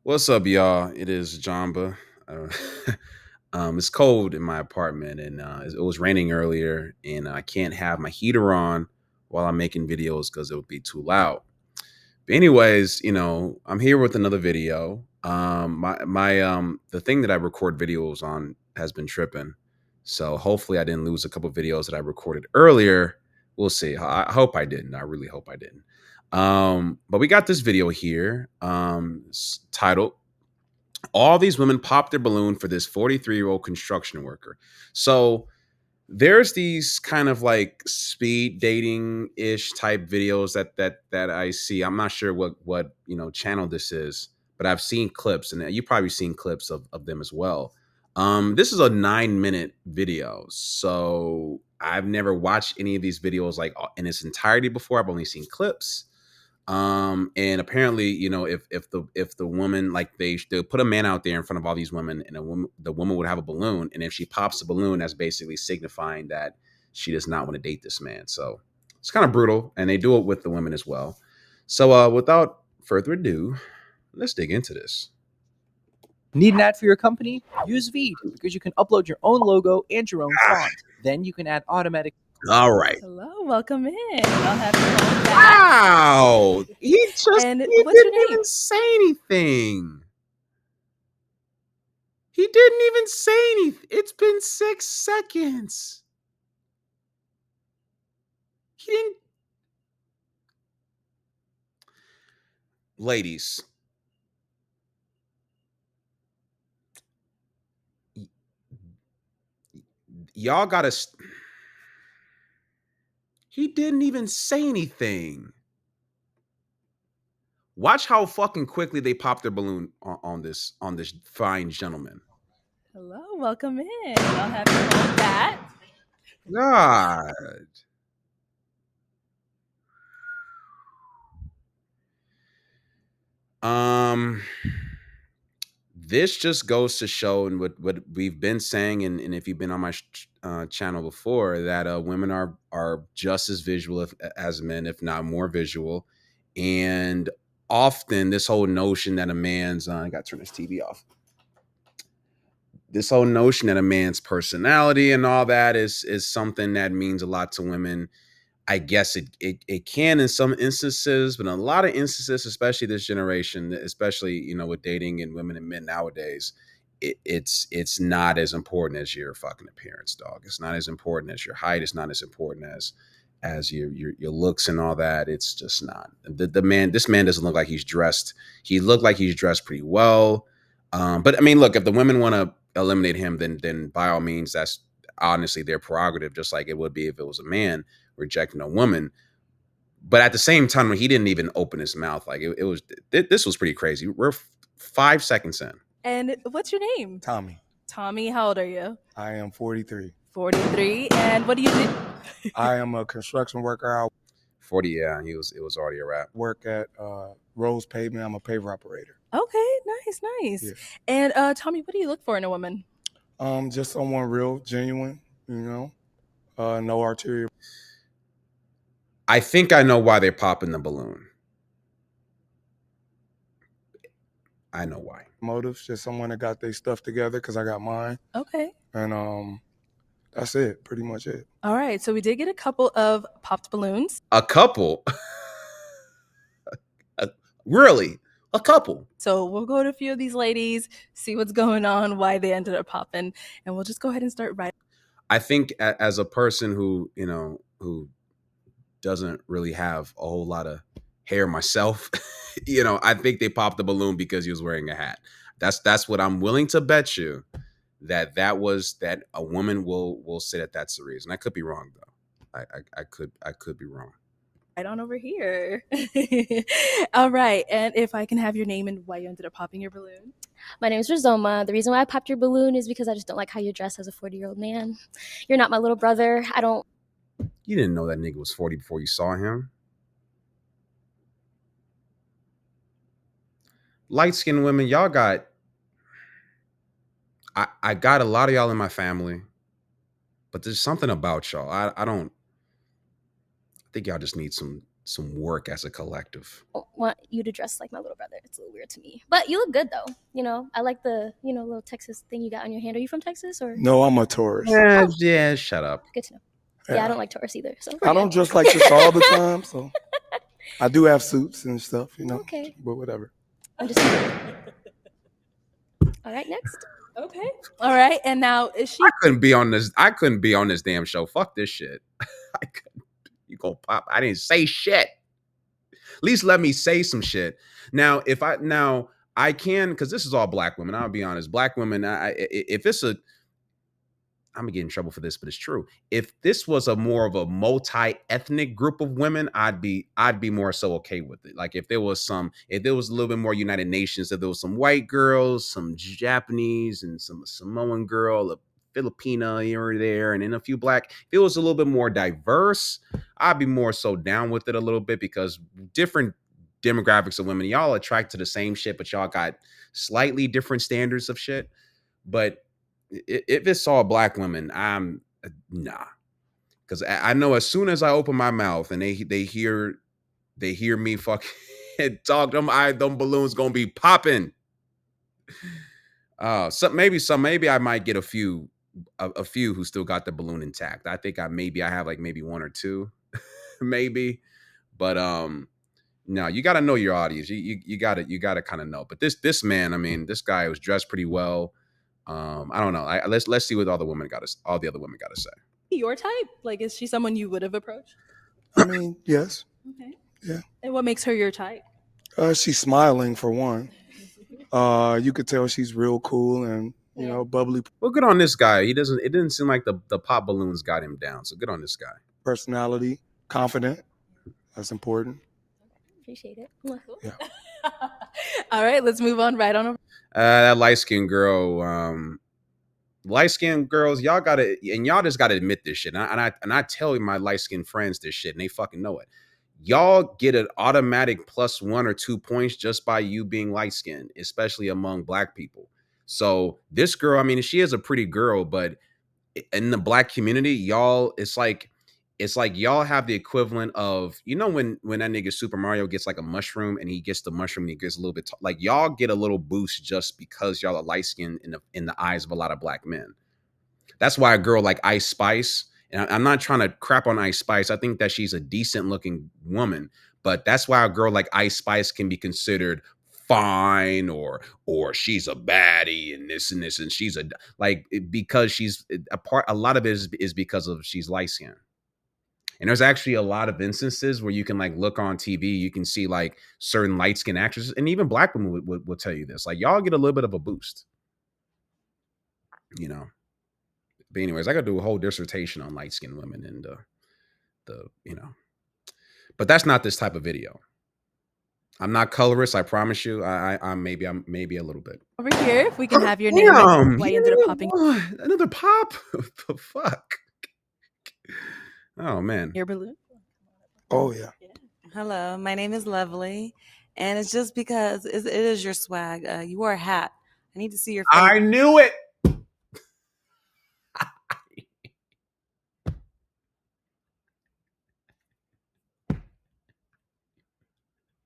What's up, y'all? It is Jamba. Uh, it's cold in my apartment, and it was raining earlier, and I can't have my heater on while I'm making videos because it would be too loud. But anyways, I'm here with another video. My the thing that I record videos on has been tripping, so hopefully I didn't lose a couple videos that I recorded earlier. We'll see. I hope I didn't. I really hope I didn't. But we got this video here, titled "All These Women Pop Their Balloon for This 43-year-old Construction Worker." So there's these kind of like speed dating ish type videos that I see. I'm not sure what channel this is, but I've seen clips, and you've probably seen clips of them as well. This is a 9-minute video, so I've never watched any of these videos like in its entirety before. I've only seen clips. And apparently, if the woman, like, they'll put a man out there in front of all these women, and the woman would have a balloon, and if she pops the balloon, that's basically signifying that she does not want to date this man. So it's kind of brutal, and they do it with the women as well. So without further ado, let's dig into this. Need an ad for your company? Use Veed because you can upload your own logo and your own font. Then you can add automatic. All right. Hello, welcome in. I'll have you hold that. Wow. He And didn't what's your name? even say anything. He didn't even say anything. It's been 6 seconds. He didn't. Ladies, y'all gotta. He didn't even say anything. Watch how fucking quickly they pop their balloon on this fine gentleman. Hello, welcome in. I'll have you hold that. God. This just goes to show, and what we've been saying, and if you've been on my channel before, that women are just as visual as men, if not more visual. And often this whole notion that a man's I gotta turn this TV off. This whole notion that a man's personality and all that is something that means a lot to women. I guess it can in some instances, but in a lot of instances, especially this generation, especially with dating and women and men nowadays, it's not as important as your fucking appearance, dog. It's not as important as your height. It's not as important as your looks and all that. It's just not. The man. This man doesn't look like he's dressed. He looked like he's dressed pretty well. But I mean, look, if the women want to eliminate him, then by all means, that's honestly their prerogative, just like it would be if it was a man rejecting a woman. But at the same time, he didn't even open his mouth. Like this was pretty crazy. We're 5 seconds in. And what's your name? Tommy. Tommy, how old are you? I am 43. 43. And what do you do? I am a construction worker. I 40, yeah, it was already a wrap. work at Rose Pavement. I'm a paver operator. Okay, nice. Yeah. And Tommy, what do you look for in a woman? Just someone real, genuine, no arterial. I think I know why they're popping the balloon. I know why. Motives, just someone that got their stuff together because I got mine. Okay. And that's it, pretty much it. All right, so we did get a couple of popped balloons. A couple? Really? A couple? So we'll go to a few of these ladies, see what's going on, why they ended up popping, and we'll just go ahead and start right. I think as a person who doesn't really have a whole lot of hair myself, I think they popped the balloon because he was wearing a hat. That's what I'm willing to bet you, that a woman will say that's the reason. I could be wrong though. I could be wrong. Right on over here. All right, and if I can have your name and why you ended up popping your balloon. My name is Rizoma. The reason why I popped your balloon is because I just don't like how you dress as a 40-year-old man. You're not my little brother. I don't. You didn't know that nigga was 40 before you saw him. Light-skinned women, y'all got. I got a lot of y'all in my family, but there's something about y'all. I think y'all just need some work as a collective. Want you to dress like my little brother. It's a little weird to me, but you look good though. You know, I like the little Texas thing you got on your hand. Are you from Texas or? No, I'm a tourist. Yeah, shut up. Good to know. Yeah, I don't like Taurus either. So I don't dress like this all the time, so I do have suits and stuff, Okay. But whatever. I'm just. All right, next. Okay. All right. And now is she? I couldn't be on this damn show. Fuck this shit. I couldn't. You gonna pop? I didn't say shit. At least let me say some shit. Now, I can, because this is all black women. I'll be honest. Black women. If it's a, I'm gonna get in trouble for this, but it's true. If this was a more of a multi-ethnic group of women, I'd be more so okay with it. Like if there was a little bit more United Nations, if there was some white girls, some Japanese, and some Samoan girl, a Filipina here or there, and then a few black. If it was a little bit more diverse, I'd be more so down with it a little bit, because different demographics of women, y'all attract to the same shit, but y'all got slightly different standards of shit. But if it's all black women, I'm nah, because I know as soon as I open my mouth and they hear me fucking talk, them balloons gonna be popping. Maybe I might get a few who still got the balloon intact. I think I have like maybe one or two, maybe, but no, you got to know your audience. You got to kind of know. But this man, I mean, this guy was dressed pretty well. I don't know. Let's see what all the other women got to say. Your type? Like, is she someone you would have approached? I mean, yes. Okay. Yeah. And what makes her your type? She's smiling for one. You could tell she's real cool and bubbly Well, good on this guy. It didn't seem like the pop balloons got him down. So good on this guy. personality, confident. That's important. Appreciate it. Yeah. All right, let's move on right on over. That light-skinned girls, y'all just gotta admit this shit. And I tell my light-skinned friends this shit, and they fucking know it. Y'all get an automatic +1 or 2 points just by you being light-skinned, especially among black people. So this girl, I mean, she is a pretty girl, but in the black community, y'all, it's like y'all have the equivalent of, when that nigga Super Mario gets like a mushroom and he gets the mushroom and he gets a little bit like y'all get a little boost just because y'all are light skinned in the eyes of a lot of black men. That's why a girl like Ice Spice, and I'm not trying to crap on Ice Spice. I think that she's a decent looking woman, but that's why a girl like Ice Spice can be considered fine or she's a baddie and this and she's because she's a lot of it is because of she's light skinned. And there's actually a lot of instances where you can like look on TV, you can see like certain light skinned actresses, and even black women will tell you this. Like y'all get a little bit of a boost, But anyways, I gotta do a whole dissertation on light skinned women and but that's not this type of video. I'm not colorist, I promise you. I'm maybe a little bit. Over here, if we can have your name and why you ended up popping. Another pop? The fuck? Oh man. Your balloon. Oh yeah. Hello, my name is Lovely, and it's just because it is your swag. You wore a hat. I need to see your face. I knew it.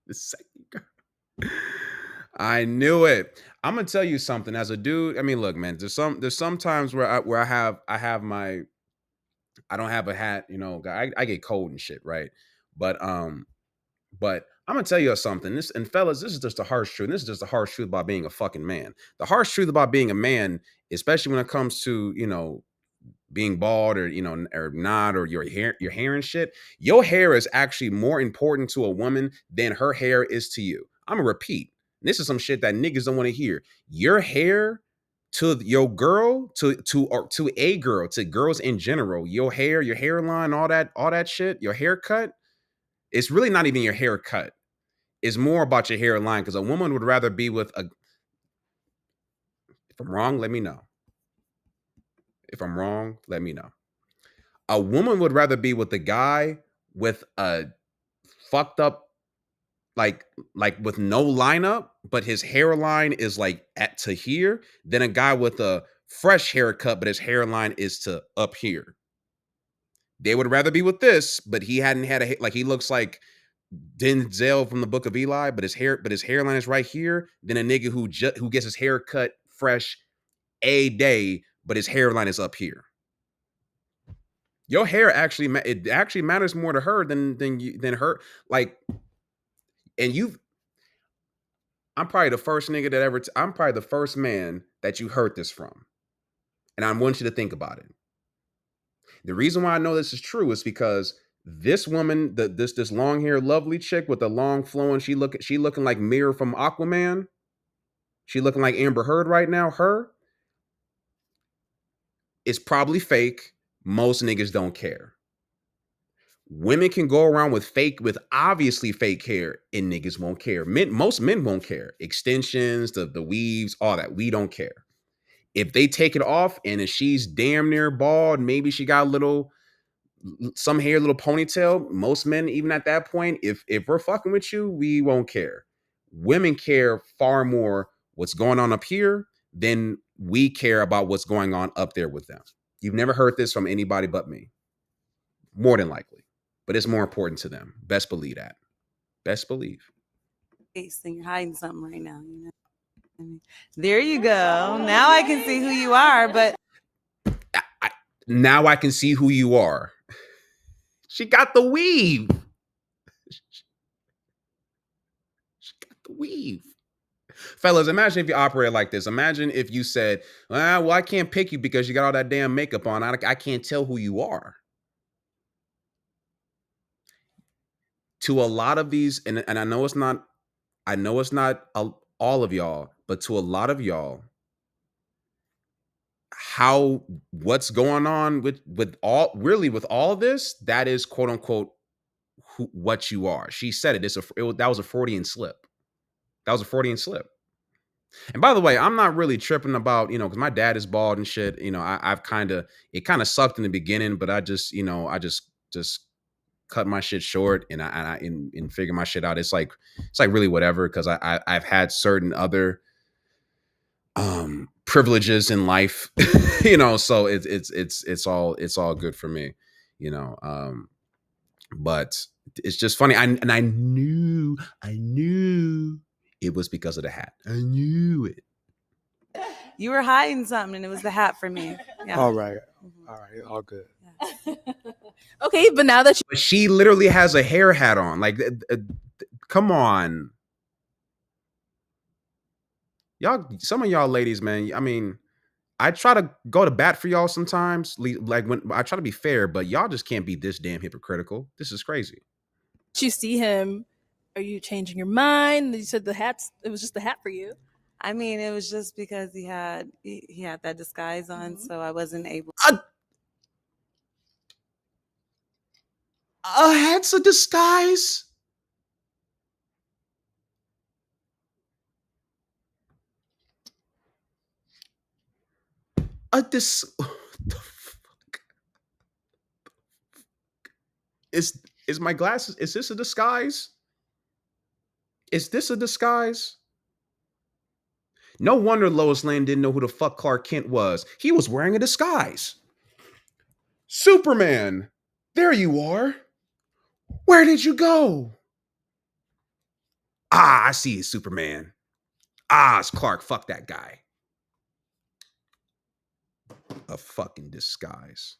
The second girl. I knew it. I'm gonna tell you something. As a dude, I mean, look, man. There's some times where I have my, I don't have a hat. I get cold and shit, right? But I'm gonna tell you something. Fellas, this is just the harsh truth. This is just the harsh truth about being a fucking man. The harsh truth about being a man, especially when it comes to being bald or or not, or your hair and shit. Your hair is actually more important to a woman than her hair is to you. I'm gonna repeat. This is some shit that niggas don't want to hear. Your hair to your girl, to a girl, to girls in general, your hair, your hairline, all that shit, your haircut. It's really not even your haircut. It's more about your hairline, because a woman would rather be with a. If I'm wrong, let me know. If I'm wrong, let me know. A woman would rather be with a guy with a fucked up, like with no lineup, but his hairline is like to here, than a guy with a fresh haircut, but his hairline is to up here. They would rather be with this, but he hadn't had he looks like Denzel from the Book of Eli, but his hairline is right here, than a nigga who gets his hair cut fresh a day, but his hairline is up here. Your hair actually matters more to her than her. Like, and I'm probably the first nigga that ever. I'm probably the first man that you heard this from, and I want you to think about it. The reason why I know this is true is because this woman, this long hair, lovely chick with the long flowing, she looking like Mira from Aquaman. She looking like Amber Heard right now. Her is probably fake. Most niggas don't care. Women can go around with obviously fake hair, and niggas won't care. Most men won't care. Extensions, the weaves, all that. We don't care. If they take it off and if she's damn near bald, maybe she got some hair, little ponytail. Most men, even at that point, if we're fucking with you, we won't care. Women care far more what's going on up here than we care about what's going on up there with them. You've never heard this from anybody but me. More than likely. But it's more important to them. Best believe that. Best believe. Face, and you're hiding something right now. You know. I mean, there you go. Now I can see who you are. But now I can see who you are. She got the weave. She got the weave. Fellas, imagine if you operated like this. Imagine if you said, well, I can't pick you because you got all that damn makeup on. I can't tell who you are. To a lot of these, and I know it's not all of y'all, but to a lot of y'all, what's going on with all of this, that is quote unquote what you are. She said it. That was a Freudian slip. That was a Freudian slip. And by the way, I'm not really tripping about, because my dad is bald and shit. It kind of sucked in the beginning, but I just cut my shit short and I figure my shit out. It's like really whatever, because I've had certain other privileges in life, so it's all good for me, but it's just funny. I knew it was because of the hat. I knew it. you were hiding something, and it was the hat for me. Yeah. All right, all good. Yeah. Okay, but now that She literally has a hair hat on. Like, come on. Y'all, some of y'all ladies, man, I mean, I try to go to bat for y'all sometimes. Like, when I try to be fair, but y'all just can't be this damn hypocritical. This is crazy. you see him, are you changing your mind? You said it was just the hat for you. I mean, it was just because he had that disguise on, so I wasn't able. A hat's a disguise. What the fuck? Is my glasses? Is this a disguise? Is this a disguise? No wonder Lois Lane didn't know who the fuck Clark Kent was. He was wearing a disguise. Superman, there you are. Where did you go? I see you, Superman. It's Clark. Fuck that guy. A fucking disguise.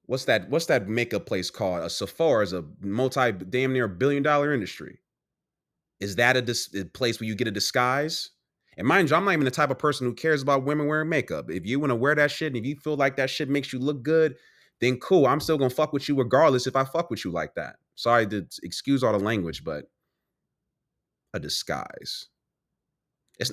What's that makeup place called? A Sephora is a damn near $1 billion industry. Is that a place where you get a disguise? And mind you, I'm not even the type of person who cares about women wearing makeup. If you want to wear that shit and if you feel like that shit makes you look good, then cool. I'm still gonna fuck with you regardless if I fuck with you like that. Sorry to excuse all the language, but a disguise. It's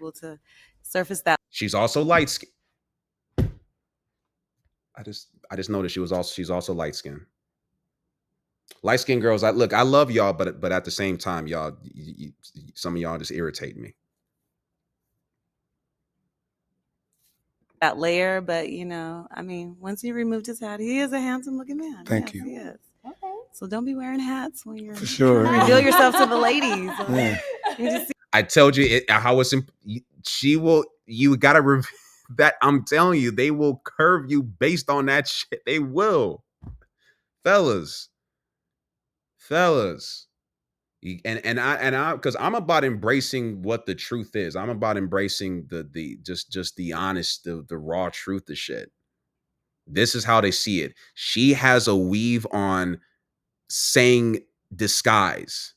able to surface that. She's also light skinned. I just noticed she's also light skinned. Light skinned girls, I love y'all, but at the same time, y'all, some of y'all just irritate me. That layer, but I mean, once he removed his hat, he is a handsome looking man. Thank Yes, you. he is. Okay. So don't be wearing hats when you're For sure. reveal yourself to the ladies. Yeah. You just see I told you how it's. You gotta that I'm telling you, they will curve you based on that shit. They will. Fellas. And I because I'm about embracing what the truth is. I'm about embracing the just the honest, the raw truth of shit. This is how they see it. She has a weave on saying disguise.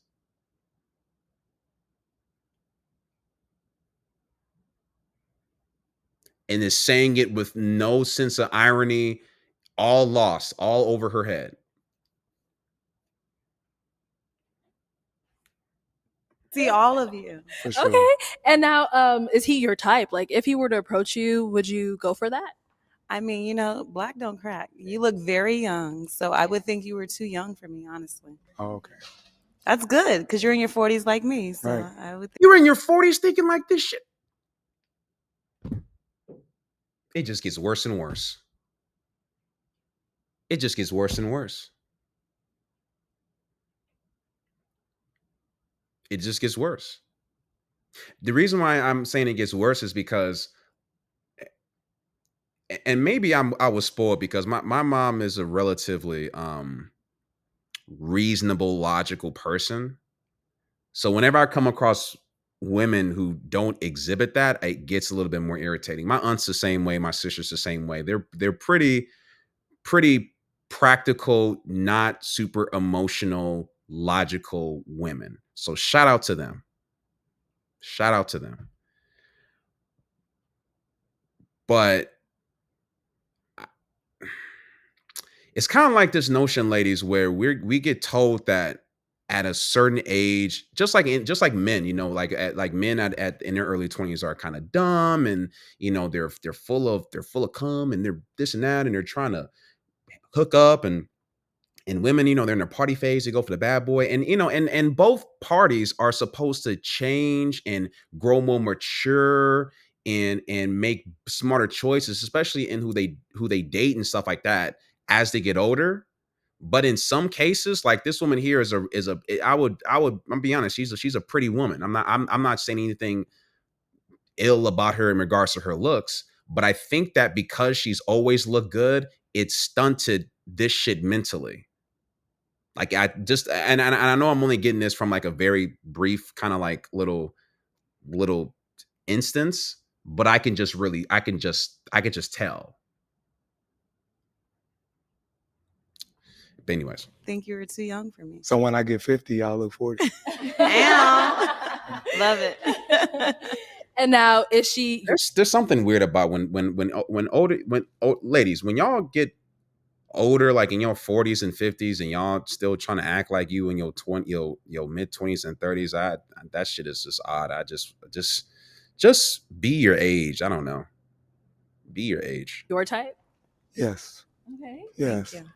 And is saying it with no sense of irony, all lost, all over her head. See all of you. For sure. Okay. And now, is he your type? Like, if he were to approach you, would you go for that? I mean, you know, black don't crack. You look very young, so I would think you were too young for me, honestly. Oh, okay. That's good because you're in your 40s like me. So Right. I would think. You're in your 40s thinking like this shit. It just gets worse and worse. It just gets worse and worse. It just gets worse. The reason why I'm saying it gets worse is because, and maybe I was spoiled because my mom is a relatively reasonable, logical person. So whenever I come across women who don't exhibit that, it gets a little bit more irritating. My aunt's the same way, my sister's the same way. They're pretty practical, not super emotional, logical women. So shout out to them. Shout out to them. But it's kind of like this notion, ladies, where we get told that at a certain age, just like men, you know, like men at in their early 20s are kind of dumb, and you know they're full of cum, and they're this and that, and they're trying to hook up, and women, you know, they're in their party phase, they go for the bad boy, and you know, and both parties are supposed to change and grow more mature and make smarter choices, especially in who they date and stuff like that as they get older. But in some cases, like this woman here is a I'm be honest, she's a pretty woman. I'm not saying anything ill about her in regards to her looks, but I think that because she's always looked good, it stunted this shit mentally. Like I just and I know I'm only getting this from like a very brief kind of like little instance, but I can just tell. But anyways, Think you were too young for me. So when I get 50, y'all look 40. Damn. Love it. And now, is she? there's something weird about when ladies, when y'all get older, like in your 40s and 50s, and y'all still trying to act like you in your mid 20s and 30s, that shit is just odd. I just be your age. I don't know. Be your age. Your type? Yes. Okay. Yes. Thank you.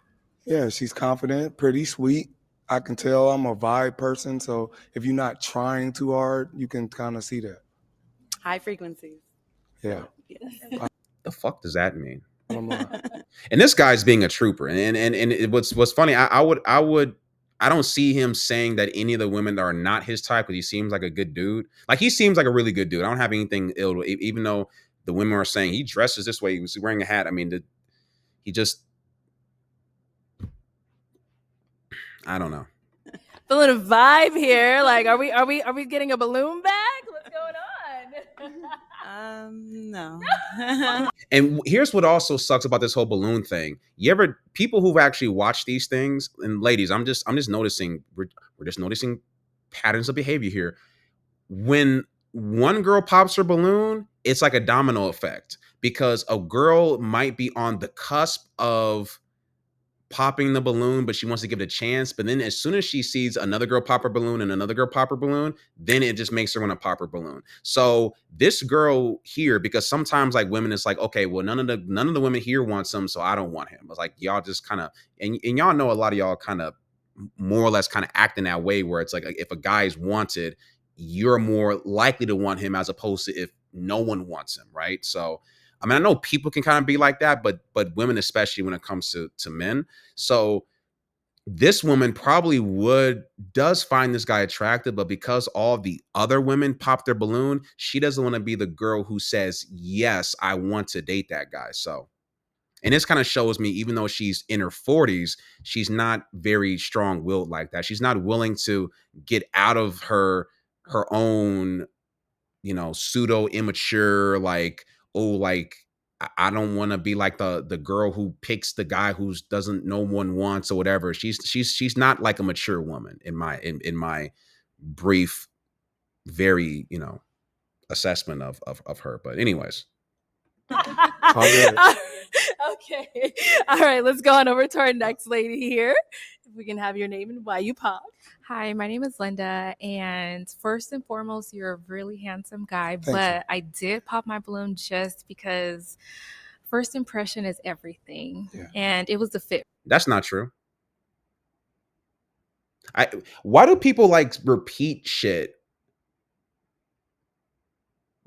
Yeah, she's confident, pretty sweet. I can tell I'm a vibe person. So if you're not trying too hard, you can kind of see that. High frequencies. Yeah. Yes. The fuck does that mean? I'm like, And this guy's being a trooper. And what's funny, I don't see him saying that any of the women are not his type, because he seems like a good dude. Like he seems like a really good dude. I don't have anything ill, even though the women are saying he dresses this way, he was wearing a hat. I mean, he just, I don't know. Feeling a vibe here. Like, are we getting a balloon bag? What's going on? No. And here's what also sucks about this whole balloon thing. People who've actually watched these things, and ladies, I'm just noticing, we're just noticing patterns of behavior here. When one girl pops her balloon, it's like a domino effect, because a girl might be on the cusp of popping the balloon, but she wants to give it a chance. But then as soon as she sees another girl pop her balloon and another girl pop her balloon, then it just makes her want to pop her balloon. So this girl here, because sometimes like women, it's like, okay, well, none of the women here wants him, so I don't want him. It's like y'all just kind of, and y'all know a lot of y'all kind of more or less kind of acting that way, where it's like if a guy is wanted, you're more likely to want him as opposed to if no one wants him, right? So I mean, I know people can kind of be like that, but women, especially when it comes to men. So this woman probably does find this guy attractive, but because all the other women pop their balloon, she doesn't want to be the girl who says, yes, I want to date that guy. So, and this kind of shows me, even though she's in her 40s, she's not very strong-willed like that. She's not willing to get out of her own, pseudo immature, like, oh, like, I don't want to be like the girl who picks the guy who doesn't no one wants or whatever. She's not like a mature woman in my brief, very, assessment of her. But anyways. Okay. All right, let's go on over to our next lady here. If we can have your name and why you pop. Hi, my name is Linda, and first and foremost, you're a really handsome guy, Thank you. but I did pop my balloon just because first impression is everything, Yeah. and it was the fit. That's not true. Why do people like repeat shit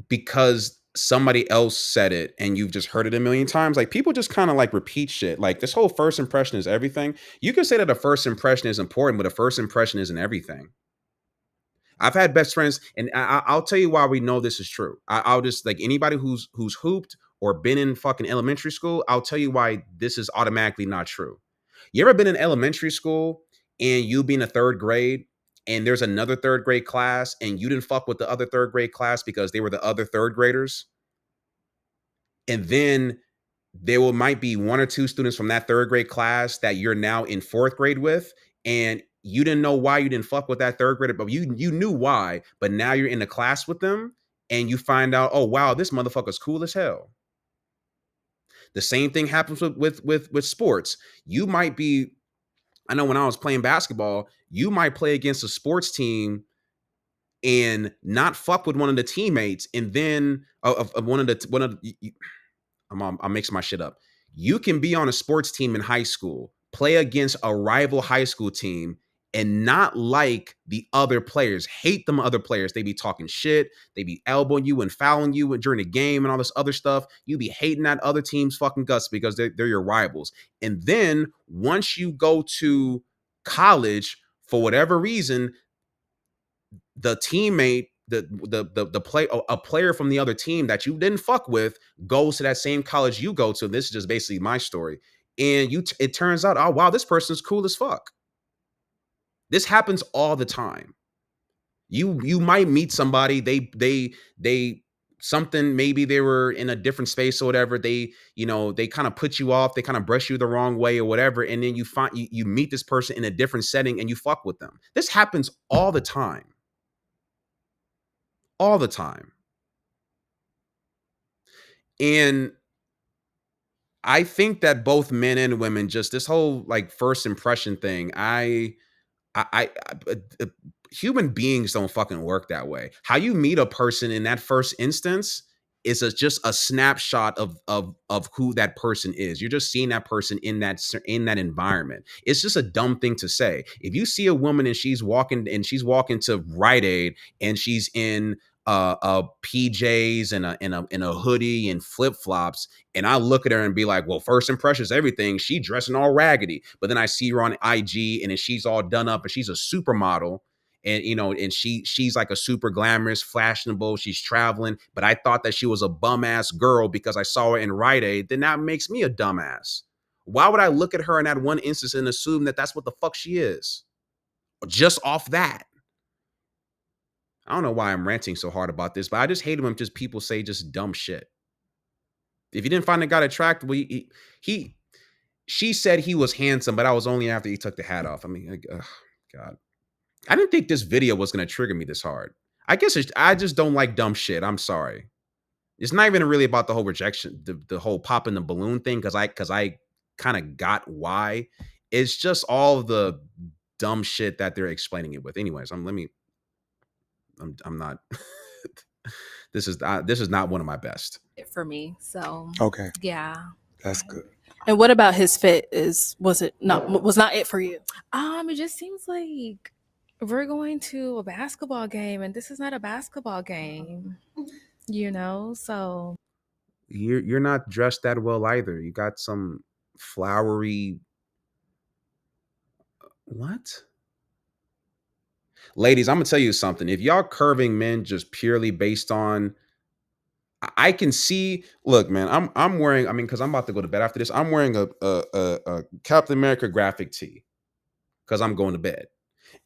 because somebody else said it and you've just heard it a million times? Like, people just kind of like repeat shit. Like, this whole first impression is everything. You can say that a first impression is important, but a first impression isn't everything. I've had best friends, and I'll tell you why we know this is true. I'll just, like, anybody who's hooped or been in fucking elementary school, I'll tell you why this is automatically not true. You ever been in elementary school and you be in a third grade and there's another third grade class and you didn't fuck with the other third grade class because they were the other third graders? And then there might be one or two students from that third grade class that you're now in fourth grade with, and you didn't know why you didn't fuck with that third grader, but you knew why, but now you're in the class with them and you find out, oh wow, this motherfucker's cool as hell. The same thing happens with sports. You might be, I know when I was playing basketball, you might play against a sports team and not fuck with one of the teammates, and then I'm mixing my shit up. You can be on a sports team in high school, play against a rival high school team, and not like the other players, hate them other players. They be talking shit, they be elbowing you and fouling you during the game and all this other stuff. You be hating that other team's fucking guts because they're your rivals. And then once you go to college, for whatever reason, the teammate, the play, a player from the other team that you didn't fuck with goes to that same college you go to. This is just basically my story. And it turns out, oh wow, this person's cool as fuck. This happens all the time. You might meet somebody, they something, maybe they were in a different space or whatever. They kind of put you off, they kind of brush you the wrong way or whatever, and then you meet this person in a different setting and you fuck with them. This happens all the time. All the time. And I think that both men and women, just this whole like first impression thing, human beings don't fucking work that way. How you meet a person in that first instance is just a snapshot of who that person is. You're just seeing that person in that environment. It's just a dumb thing to say. If you see a woman and she's walking to Rite Aid and she's in PJs and a hoodie and flip flops, and I look at her and be like, well, first impression is everything. She dressing all raggedy, but then I see her on IG and then she's all done up and she's a supermodel. And and she's like a super glamorous, fashionable, she's traveling, but I thought that she was a bum ass girl because I saw her in Rite Aid. Then that makes me a dumbass. Why would I look at her in that one instance and assume that that's what the fuck she is? Just off that. I don't know why I'm ranting so hard about this, but I just hate it when just people say just dumb shit. If you didn't find the guy attractive, she said he was handsome, but I was only after he took the hat off. I mean, like, God. I didn't think this video was going to trigger me this hard. I guess I just don't like dumb shit. I'm sorry. It's not even really about the whole rejection, the whole popping the balloon thing, because I kind of got why. It's just all the dumb shit that they're explaining it with. Anyways, I'm not. This is not one of my best For me, so Okay, yeah. that's good. And what about his fit was not it for you? It just seems like we're going to a basketball game, and this is not a basketball game, so You're not dressed that well either. You got some flowery What? Ladies, I'm gonna tell you something. If y'all curving men just purely based on, I can see. Look, man, I'm wearing. I mean, because I'm about to go to bed after this. I'm wearing a Captain America graphic tee because I'm going to bed.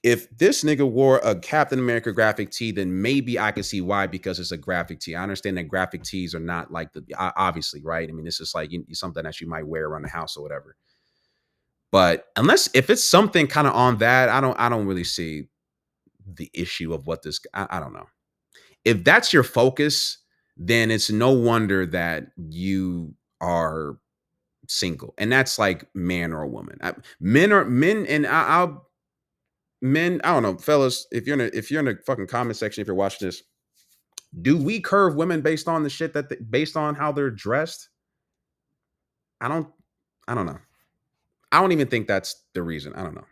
If this nigga wore a Captain America graphic tee, then maybe I can see why, because it's a graphic tee. I understand that graphic tees are not like obviously, right? I mean, it's just like something that you might wear around the house or whatever. But unless if it's something kind of on that, I don't really see the issue of what this. I don't know. If that's your focus, then it's no wonder that you are single, and that's like man or woman. Men are men, and I'll men. I don't know, fellas. If you're in the fucking comment section, if you're watching this, do we curve women based on the shit based on how they're dressed? I don't know. I don't even think that's the reason. I don't know.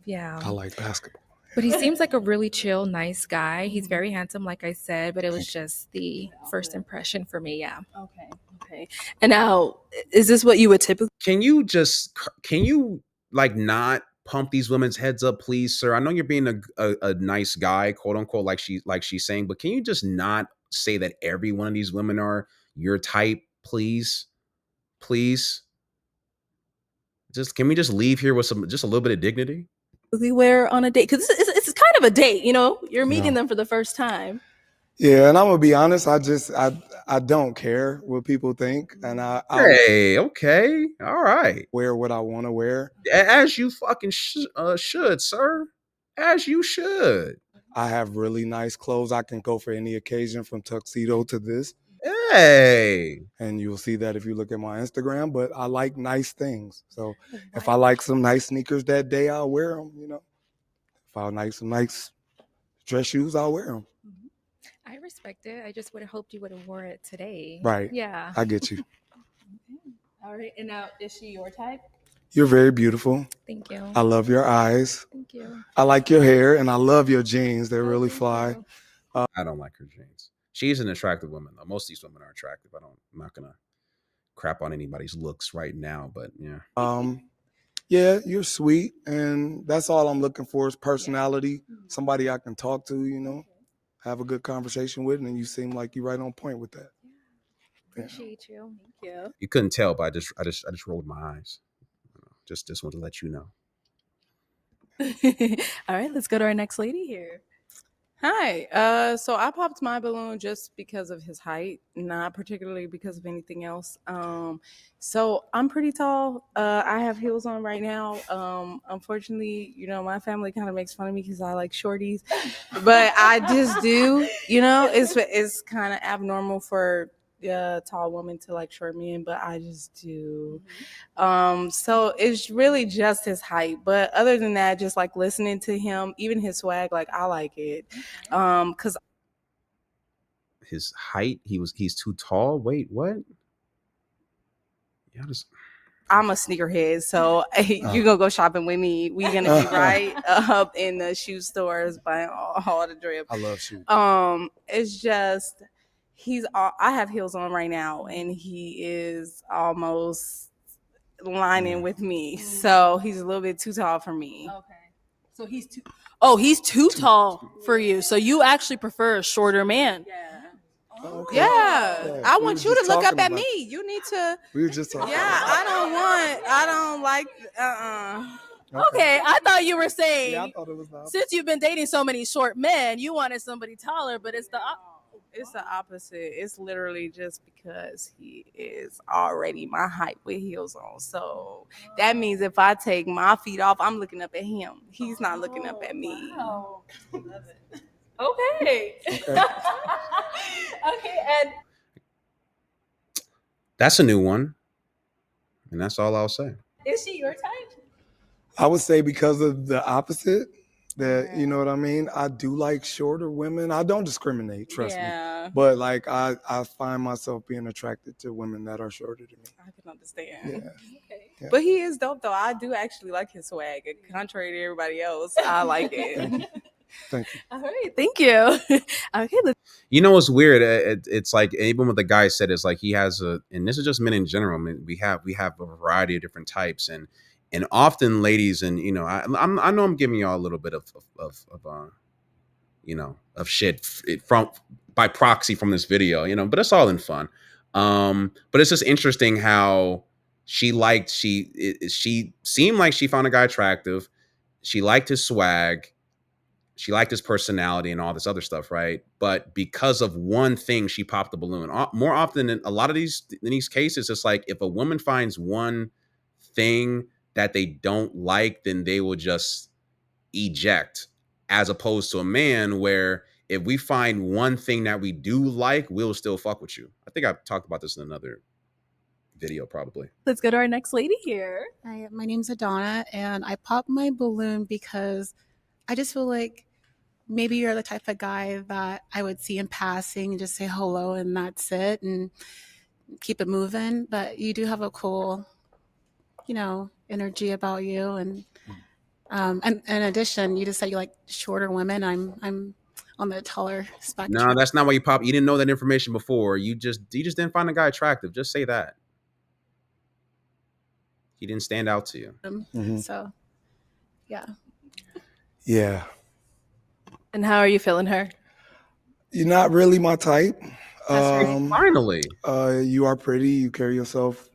Yeah. I like basketball. But he seems like a really chill, nice guy. He's very handsome, like I said, but it was just the first impression for me. Yeah. Okay. And now, is this what you would typically? Can you like not pump these women's heads up, please, sir? I know you're being a nice guy, quote unquote, like she's saying, but can you just not say that every one of these women are your type, please? Please. Can we just leave here with just a little bit of dignity? Wear on a date? Because it's kind of a date, you're meeting them for the first time. Yeah, and I'm gonna be honest. I don't care what people think, and I'll Okay, all right. wear what I want to wear. As you fucking should, sir. As you should. I have really nice clothes. I can go for any occasion, from tuxedo to this, Hey. and you'll see that if you look at my Instagram. But I like nice things, so if I like some nice sneakers that day, I'll wear them. If I like some nice dress shoes, I'll wear them. I respect it. I just would have hoped you would have wore it today. Right. Yeah. I get you. All right. And now, is she your type? You're very beautiful. Thank you. I love your eyes. Thank you. I like your hair, and I love your jeans. They're really fly. I don't like her jeans. She's an attractive woman, though. Most of these women are attractive. I'm not gonna crap on anybody's looks right now, but yeah. Yeah, you're sweet, and that's all I'm looking for is personality. Somebody I can talk to, have a good conversation with, and you seem like you're right on point with that. Yeah. Appreciate you. Thank you. You couldn't tell, but I just rolled my eyes. Just wanted to let you know. All right, let's go to our next lady here. Hi. So I popped my balloon just because of his height, not particularly because of anything else. So I'm pretty tall. I have heels on right now. Unfortunately, my family kind of makes fun of me because I like shorties, but I just do. It's kind of abnormal for a tall woman to like short men, but I just do. So it's really just his height, but other than that, just like listening to him, even his swag, like I like it. Because his height, he's too tall. Wait, what? Yeah, I'm a sneakerhead, so you're gonna go shopping with me. We're gonna be right up in the shoe stores buying all the drip. I love shoes. It's just I have heels on right now, and he is almost lining with me, so he's a little bit too tall for me. Okay. So he's too tall for you. So you actually prefer a shorter man. Yeah. Okay. Yeah, I We want were you to just look up talking at about- me. You need to. We were just talking. Yeah, I don't like. Okay, I thought you were saying, Yeah, I thought it was the opposite. since you've been dating so many short men, you wanted somebody taller, but it's the It's the opposite. It's literally just because he is already my height with heels on. So that means if I take my feet off, I'm looking up at him. He's not looking up at me. Wow. Okay. Okay. Okay, and that's a new one, and that's all I'll say. is she your type? I would say because of the opposite. That you know what I mean. I do like shorter women. I don't discriminate, trust me. Yeah, But like I find myself being attracted to women that are shorter than me. I can understand. Yeah. Okay. Yeah. But he is dope, though. I do actually like his swag. Contrary to everybody else, I like it. Thank you. All right, thank you. Okay, let's You know what's weird? It's like even what the guy said is like he has and this is just men in general. I mean, we have a variety of different types, and And often, ladies, and I know I'm giving y'all a little bit of of shit from by proxy from this video, but it's all in fun. But it's just interesting how she seemed like she found a guy attractive. She liked his swag. She liked his personality and all this other stuff, right? But because of one thing, she popped the balloon. More often than a lot of these cases, it's like if a woman finds one thing that they don't like, then they will just eject, as opposed to a man where if we find one thing that we do like, we'll still fuck with you. I think I've talked about this in another video, probably. Let's go to our next lady here. Hi, my name's Adana, and I popped my balloon because I just feel like maybe you're the type of guy that I would see in passing and just say hello and that's it and keep it moving. But you do have a cool, energy about you. And in addition, you just said you like shorter women. I'm on the taller spectrum. No, that's not why you pop. You didn't know that information before. You just didn't find a guy attractive. Just say that. He didn't stand out to you. So, yeah. Yeah. And how are you feeling her? You're not really my type. Finally. You are pretty. You carry yourself,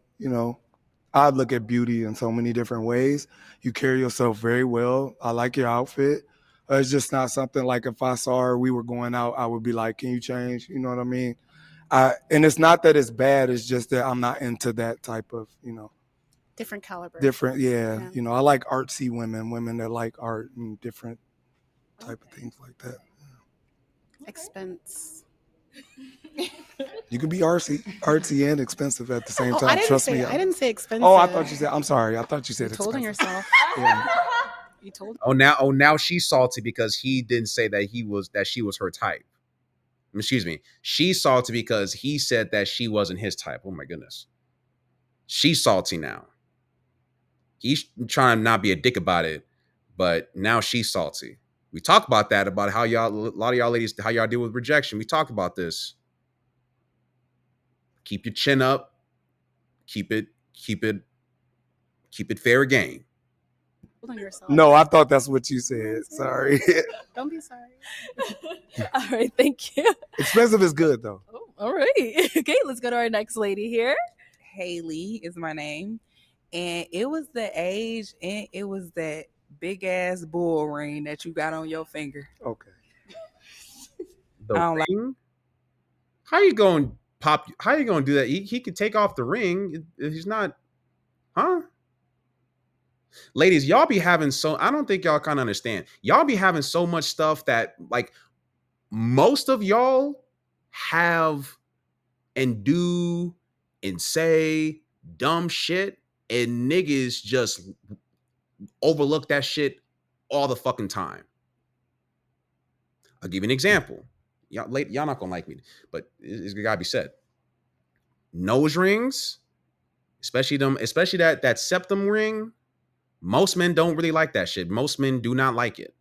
I look at beauty in so many different ways. You carry yourself very well. I like your outfit. It's just not something like if I saw her, we were going out, I would be like, can you change? You know what I mean? And it's not that it's bad. It's just that I'm not into that type of, Different caliber. Yeah. I like artsy women that like art and different type of things like that. Expense. You can be artsy and expensive at the same time. Trust me. I didn't say expensive. Oh, I thought you said. I'm sorry. I thought you said You told on expensive. yourself. Yeah. You told. Now she's salty because he didn't say that she was her type. Excuse me. She's salty because he said that she wasn't his type. Oh my goodness. She's salty now. He's trying to not be a dick about it, but now she's salty. We talked about that, about how a lot of y'all ladies, how y'all deal with rejection. We talked about this. Keep your chin up. Keep it fair game. Hold on yourself. No, I thought that's what you said. Sorry. Don't be sorry. All right, thank you. Expensive is good though. Oh, all right. Okay, let's go to our next lady here. Haley is my name. And it was the age and it was that big ass bull ring that you got on your finger. Okay. The ring? How you going to do that? He could take off the ring. He's not, huh? Ladies, y'all be having I don't think y'all kind of understand. Y'all be having so much stuff that like most of y'all have and do and say dumb shit, and niggas just overlook that shit all the fucking time. I'll give you an example. Y'all not gonna like me, but it's gotta be said. Nose rings, especially that septum ring. Most men don't really like that shit. Most men do not like it.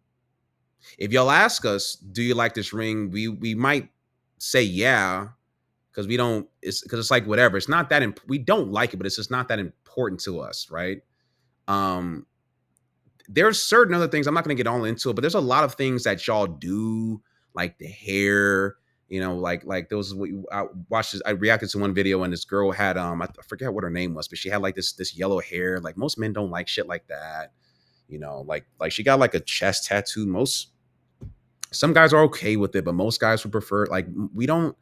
If y'all ask us, do you like this ring? We might say yeah, because it's like whatever. It's not that we don't like it, but it's just not that important to us, right? There's certain other things, I'm not going to get all into it, but there's a lot of things that y'all do, like the hair, like those. I reacted to one video and this girl had I forget what her name was, but she had like this yellow hair. Like most men don't like shit like that, like she got like a chest tattoo. Some guys are okay with it, but most guys would prefer, like, we don't.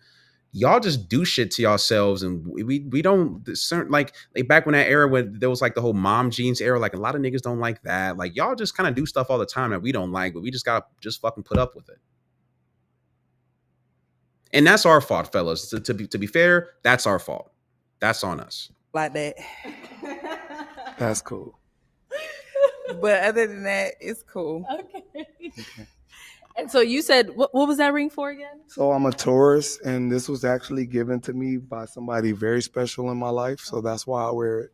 Y'all just do shit to yourselves, and we don't certain like back when that era when there was like the whole mom jeans era, like a lot of niggas don't like that. Like y'all just kind of do stuff all the time that we don't like, but we just gotta fucking put up with it. And that's our fault, fellas. To be fair, that's our fault. That's on us. Like that. That's cool. But other than that, it's cool. Okay. And so you said, what was that ring for again? So I'm a Taurus, and this was actually given to me by somebody very special in my life. So that's why I wear it.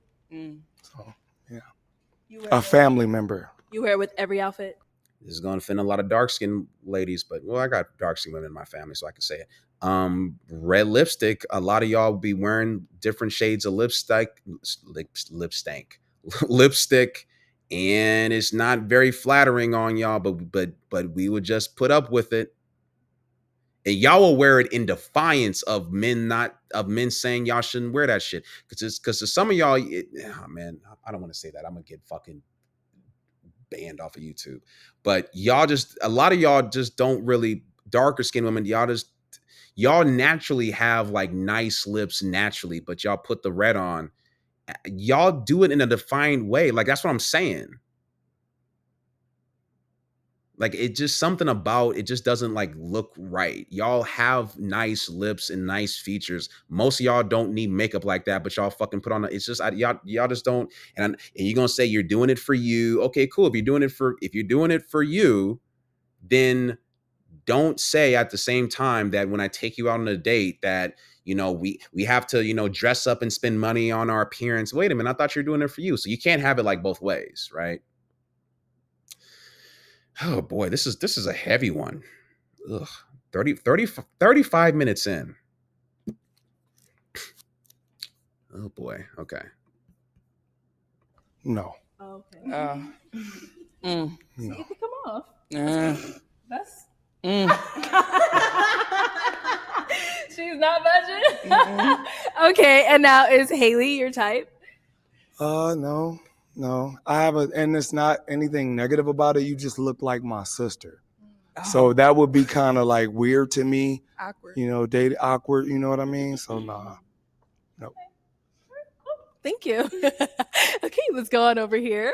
So, yeah. A family member. You wear it with every outfit? This is going to offend a lot of dark-skinned ladies, but, I got dark-skinned women in my family, so I can say it. Red lipstick. A lot of y'all be wearing different shades of lipstick, and it's not very flattering on y'all, but we would just put up with it. And y'all will wear it in defiance of men saying y'all shouldn't wear that shit. Because to some of y'all, man, I don't want to say that. I'm gonna get fucking banned off of YouTube. But y'all just, a lot of y'all just don't really, darker skinned women, y'all naturally have like nice lips naturally, but y'all put the red on. Y'all do it in a defined way. Like, that's what I'm saying. Like, it just, something about it just doesn't like look right. Y'all have nice lips and nice features. Most of y'all don't need makeup like that, but y'all fucking put on it's just, y'all just don't. And you're gonna say you're doing it for you. Okay, cool. If you're doing it for you, then don't say at the same time that when I take you out on a date that, you know, we have to, you know, dress up and spend money on our appearance. Wait a minute, I thought you were doing it for you. So you can't have it like both ways, right? Oh boy, this is a heavy one. Ugh. 35 minutes in. Oh boy. Okay. No. Okay. No. You can come off. That's. She's not budging. Okay, and now is Haley your type? No. I have and it's not anything negative about it. You just look like my sister. So that would be kind of like weird to me. Awkward. You know, awkward, you know what I mean? So nah. Nope. Thank you. Okay, let's go on over here.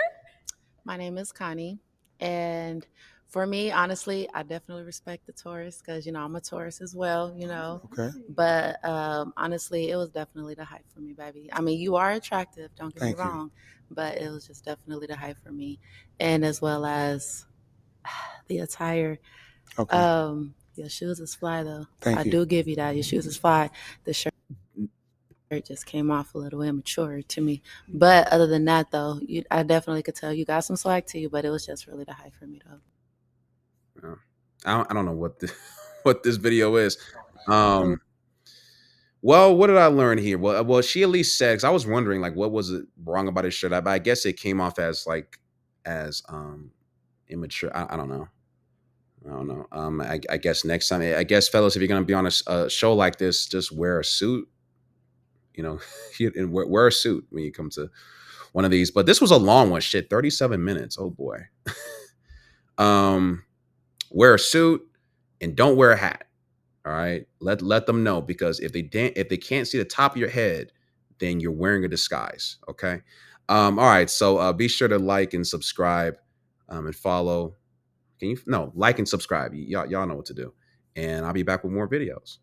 My name is Connie, and for me, honestly, I definitely respect the Taurus because, you know, I'm a Taurus as well, you know. Okay. But honestly, it was definitely the hype for me, baby. I mean, you are attractive, don't get Thank me you. wrong, but it was just definitely the hype for me. And as well as the attire. Okay. Your shoes is fly, though. Thank I you. do give you that. Your shoes is fly. The shirt just came off a little immature to me. But other than that, though, I definitely could tell you got some swag to you, but it was just really the hype for me, though. I don't know what what this video is. Well, what did I learn here? Well, she at least said, because I was wondering, like, what was it wrong about his shirt? I guess it came off as immature. I don't know. I don't know. I guess next time, I guess, fellas, if you're gonna be on a show like this, just wear a suit. You know, and wear a suit when you come to one of these. But this was a long one. Shit, 37 minutes. Oh boy. Wear a suit and don't wear a hat. All right. Let them know, because if they can't see the top of your head, then you're wearing a disguise. Okay. All right. So be sure to like and subscribe and follow. Like and subscribe. Y'all know what to do. And I'll be back with more videos.